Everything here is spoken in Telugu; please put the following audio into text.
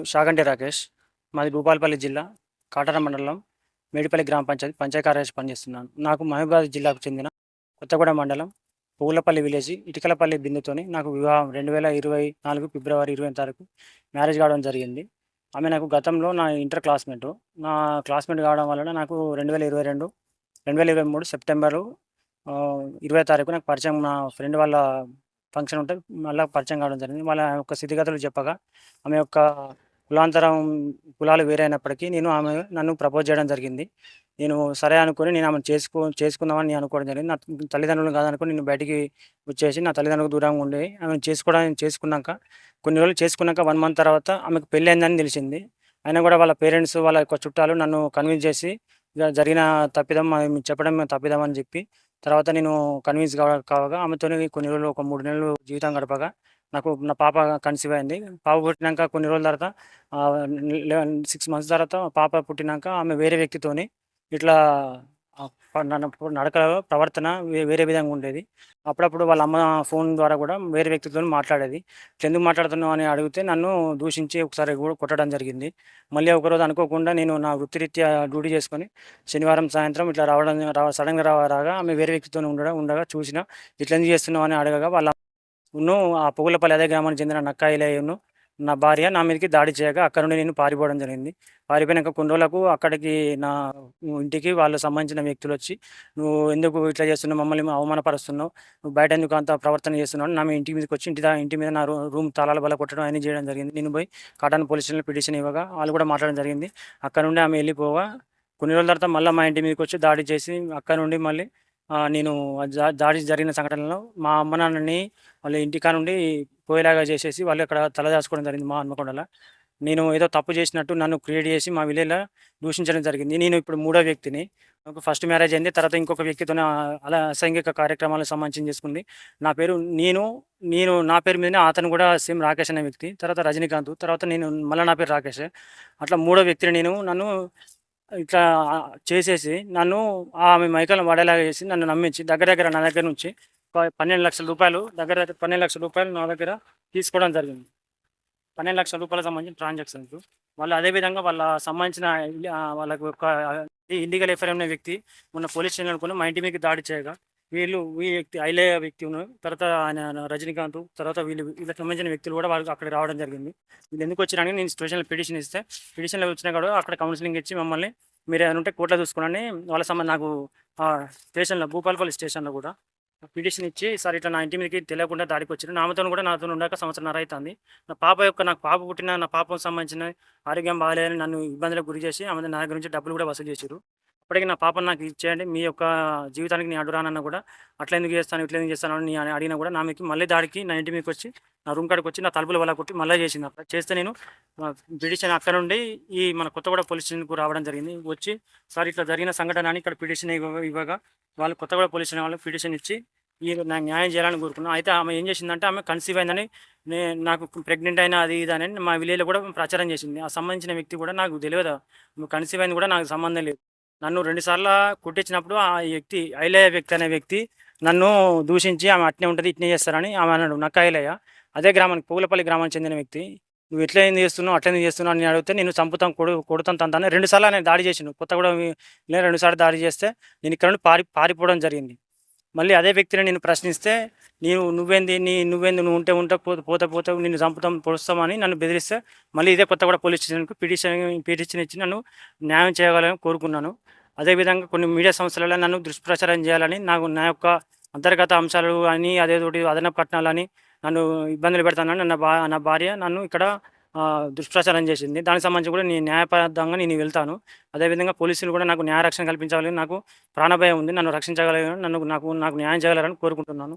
షాగంటి రాకేష్. మాది భూపాలపల్లి జిల్లా, కాటారం మండలం, మేడిపల్లి గ్రామ పంచాయతీ పంచాయతీ కార్యదర్శి పనిచేస్తున్నాను. నాకు మహబూబాబాద్ జిల్లాకు చెందిన కొత్తగూడెం మండలం, పువ్వులపల్లి విలేజ్, ఇటికలపల్లి బిందుతోని నాకు వివాహం 2024 ఫిబ్రవరి 20 తారీఖు మ్యారేజ్ కావడం జరిగింది. ఆమె నాకు గతంలో నా ఇంటర్ క్లాస్‌మేటు. నా క్లాస్‌మేట్ కావడం వలన నాకు 2023 సెప్టెంబరు 20 తారీఖు నాకు పరిచయం, నా ఫ్రెండ్ వాళ్ళ ఫంక్షన్ ఉంటే మళ్ళా పరిచయం కావడం జరిగింది. వాళ్ళ యొక్క స్థితిగతులు చెప్పగా, ఆమె యొక్క కులాంతరం, కులాలు వేరైనప్పటికీ నన్ను ప్రపోజ్ చేయడం జరిగింది. నేను సరే అనుకోని నేను ఆమెను చేసుకుందామని నేను అనుకోవడం జరిగింది. నా తల్లిదండ్రులను కాదనుకోని నేను బయటికి వచ్చేసి నా తల్లిదండ్రులకు దూరంగా ఉండి ఆమెను చేసుకున్నాక కొన్ని రోజులు చేసుకున్నాక 1 మంత్ తర్వాత ఆమెకు పెళ్ళయిందని తెలిసింది. అయినా కూడా వాళ్ళ పేరెంట్స్, వాళ్ళ యొక్క చుట్టాలు నన్ను కన్విన్స్ చేసి జరిగిన తప్పిదం చెప్పడం తప్పిదం అని చెప్పి తర్వాత నేను కన్విన్స్ కావగా ఆమెతోని కొన్ని రోజులు, ఒక 3 నెలలు జీవితం గడపగా నాకు నా పాప కన్సీవ్ అయింది. పాప పుట్టినాక కొన్ని రోజుల తర్వాత 6 మంత్స్ తర్వాత పాప పుట్టినాక ఆమె వేరే వ్యక్తితోని ఇట్లా నడకలో ప్రవర్తన వేరే విధంగా ఉండేది. అప్పుడప్పుడు వాళ్ళ అమ్మ ఫోన్ ద్వారా కూడా వేరే వ్యక్తితోని మాట్లాడేది. "ఇట్లెందుకు మాట్లాడుతున్నావు" అని అడిగితే నన్ను దూషించి ఒకసారి కూడా కొట్టడం జరిగింది. మళ్ళీ ఒకరోజు అనుకోకుండా నేను నా వృత్తిరీత్యా డ్యూటీ చేసుకొని శనివారం సాయంత్రం ఇట్లా సడన్‌గా రాగా ఆమె వేరే వ్యక్తితోని ఉండగా చూసిన. "ఇట్లెందుకు చేస్తున్నావు" అని అడగగా ఆ పువ్వులపల్లి అదే గ్రామానికి చెందిన నక్కా ఇలయ్యను, నా భార్య నా మీదకి దాడి చేయగా అక్కడ నుండి నేను పారిపోవడం జరిగింది. పారిపోయినాక కొన్ని రోజులకు అక్కడికి నా ఇంటికి వాళ్ళకి సంబంధించిన వ్యక్తులొచ్చి, "నువ్వు ఎందుకు ఇట్లా చేస్తున్నావు? మమ్మల్ని అవమానపరుస్తున్నావు. నువ్వు బయట ఎందుకు అంత ప్రవర్తన చేస్తున్నావు" అని నా ఇంటి మీదకొచ్చి ఇంటి మీద నా రూమ్ తాళాలు బల కొట్టడం అన్నీ చేయడం జరిగింది. నేను పోయి కాటన్ పోలీస్ స్టేషన్‌లో పిటిషన్ ఇవ్వగా వాళ్ళు కూడా మాట్లాడడం జరిగింది. అక్కడ నుండి ఆమె వెళ్ళిపోగా కొన్ని రోజుల తర్వాత మళ్ళా మా ఇంటి మీదకొచ్చి దాడి చేసి అక్కడ నుండి మళ్ళీ నేను దాడి జరిగిన సంఘటనలో మా అమ్మ నాన్నని వాళ్ళ ఇంటికాడ నుండి పోయేలాగా చేసేసి వాళ్ళు అక్కడ తలదాచుకోవడం జరిగింది మా హన్మకొండలో. నేను ఏదో తప్పు చేసినట్టు నన్ను క్రియేట్ చేసి మా విలేజ్‌లో దూషించడం జరిగింది. నేను ఇప్పుడు మూడో వ్యక్తిని. నాకు ఫస్ట్ మ్యారేజ్ అయింది. తర్వాత ఇంకొక వ్యక్తితోని అలా అసైంగిక కార్యక్రమాలకు సంబంధించి చేసుకుంది. నా పేరు నేను నేను నా పేరు మీదనే అతను కూడా సేమ్ రాకేష్ అనే వ్యక్తి. తర్వాత రజనీకాంత్. తర్వాత మళ్ళా నా పేరు రాకేషే. అట్లా మూడో వ్యక్తిని నన్ను ఇట్లా చేసేసి ఆమె మైకంలో పడేలాగా చేసి నన్ను నమ్మించి దగ్గర నా దగ్గర నుంచి ఒక 12,00,000 దగ్గర 12,00,000 నా దగ్గర తీసుకోవడం జరిగింది. 12,00,000 సంబంధించిన ట్రాన్సాక్షన్స్. వాళ్ళు అదేవిధంగా వాళ్ళ సంబంధించిన వాళ్ళకు ఒక ఇల్లీగల్ ఎఫ్ఐఆర్ ఉన్న వ్యక్తి మొన్న పోలీస్ స్టేషన్ అనుకుని మా ఇంటి మీదకి దాడి చేయగా ఈ వ్యక్తి ఐలయ్య వ్యక్తి తర్వాత ఆయన రజనీకాంత్, తర్వాత వీళ్ళకి సంబంధించిన వ్యక్తులు కూడా వాళ్ళకి అక్కడికి రావడం జరిగింది. వీళ్ళు ఎందుకు వచ్చినారని నేను స్టేషన్లో పిటిషన్ ఇస్తే, పిటిషన్లో వచ్చినా కూడా అక్కడ కౌన్సిలింగ్ ఇచ్చి మమ్మల్ని మీరు ఏమైనా ఉంటే కోర్టులో చూసుకోండి వాళ్ళ నాకు స్టేషన్లో, భూపాలపల్లి స్టేషన్లో కూడా పిటిషన్ ఇచ్చి, "సార్ ఇట్లా నా ఇంటి మీదకి తెలియకుండా దాడికి వచ్చారు. నాతో కూడా నాతో ఉండక సంవత్సరంన్నర అవుతుంది. నాకు పాప పుట్టిన నా పాపకు సంబంధించిన ఆరోగ్యం బాగాలేదని నన్ను ఇబ్బందులకు గురి చేసి ఆమె నా దగ్గర నుంచి డబ్బులు కూడా వసూలు చేశారు. అప్పటికి నా పాపను నాకు ఇచ్చేయండి. మీ యొక్క జీవితానికి నేను అడ్డురానన్నా కూడా అట్లా ఎందుకు చేస్తాను, ఇట్లా ఎందుకు చేస్తాను అని నేను అడిగినా కూడా నా మీకు మళ్ళీ దాడికి నా ఇంటి మీదకి వచ్చి నా రూమ్ కాడికి వచ్చి నా తలుపుల వల్ల కొట్టి మళ్ళీ చేసింది. అట్లా చేస్తే నేను పిటిషన్ అక్కడ నుండి మన కొత్తగూడ పోలీస్ స్టేషన్‌కు రావడం జరిగింది. వచ్చి, "సార్ ఇట్లా జరిగిన సంఘటన" అని ఇక్కడ పిటిషన్ ఇవ్వగా వాళ్ళు కొత్తగూడ పోలీస్ స్టేషన్ వాళ్ళు పిటిషన్ ఇచ్చి నాకు న్యాయం చేయాలని కోరుకున్నాను. అయితే ఆమె ఏం చేసిందంటే ఆమె కన్సీవ్ అయిందని, నాకు ప్రెగ్నెంట్ అయినా అది ఇది అని మా విలేజ్‌లో కూడా ప్రచారం చేసింది. ఆ సంబంధించిన వ్యక్తి కూడా నాకు తెలియదు. నువ్వు కన్సీవ్ అయింది కూడా నాకు సంబంధం లేదు. నన్ను 2 సార్లు కొట్టించినప్పుడు ఆ వ్యక్తి ఐలయ్య వ్యక్తి అనే వ్యక్తి నన్ను దూషించి ఆమె అట్నే ఉంటుంది, ఇట్నే చేస్తారని ఆమె అన్నాడు. నక్క ఐలయ్య అదే గ్రామానికి, పువ్వులపల్లి గ్రామానికి చెందిన వ్యక్తి. "నువ్వు ఇట్లా ఏం చేస్తున్నావు, అట్లా ఎందుకు చేస్తున్నావు" అని అడిగితే, "నేను చంపుతాం, కొడతాం తంతాను" 2 సార్లు ఆయన దాడి చేసిండు. కొత్తగూడెం 2 సార్లు దాడి చేస్తే నేను ఇక్కడ నుండి పారిపోవడం జరిగింది. మళ్ళీ అదే వ్యక్తిని నేను ప్రశ్నిస్తే, నువ్వేంది నువ్వు ఉంటే పోతే నిన్ను చంపుతాం, పొడుస్తామని నన్ను బెదిరిస్తే మళ్ళీ ఇదే కొత్తగూడ పోలీస్ స్టేషన్‌కు పిటిషన్ ఇచ్చి నన్ను న్యాయం చేయగలని కోరుకున్నాను. అదేవిధంగా కొన్ని మీడియా సంస్థలలో నన్ను దుష్ప్రచారం చేయాలని, నా యొక్క అంతర్గత అంశాలు అని అదేదోటి అదనపు కట్నాలని నన్ను ఇబ్బందులు పెడతానని నా భార్య నన్ను ఇక్కడ దుష్ప్రచారం చేసింది. దానికి సంబంధించి కూడా నేను న్యాయబద్ధంగా వెళ్తాను. అదేవిధంగా పోలీసులు కూడా నాకు న్యాయ రక్షణ కల్పించాలని, నాకు ప్రాణభయం ఉంది. నన్ను రక్షించగలరని, నాకు న్యాయం చేయగలరని కోరుకుంటున్నాను.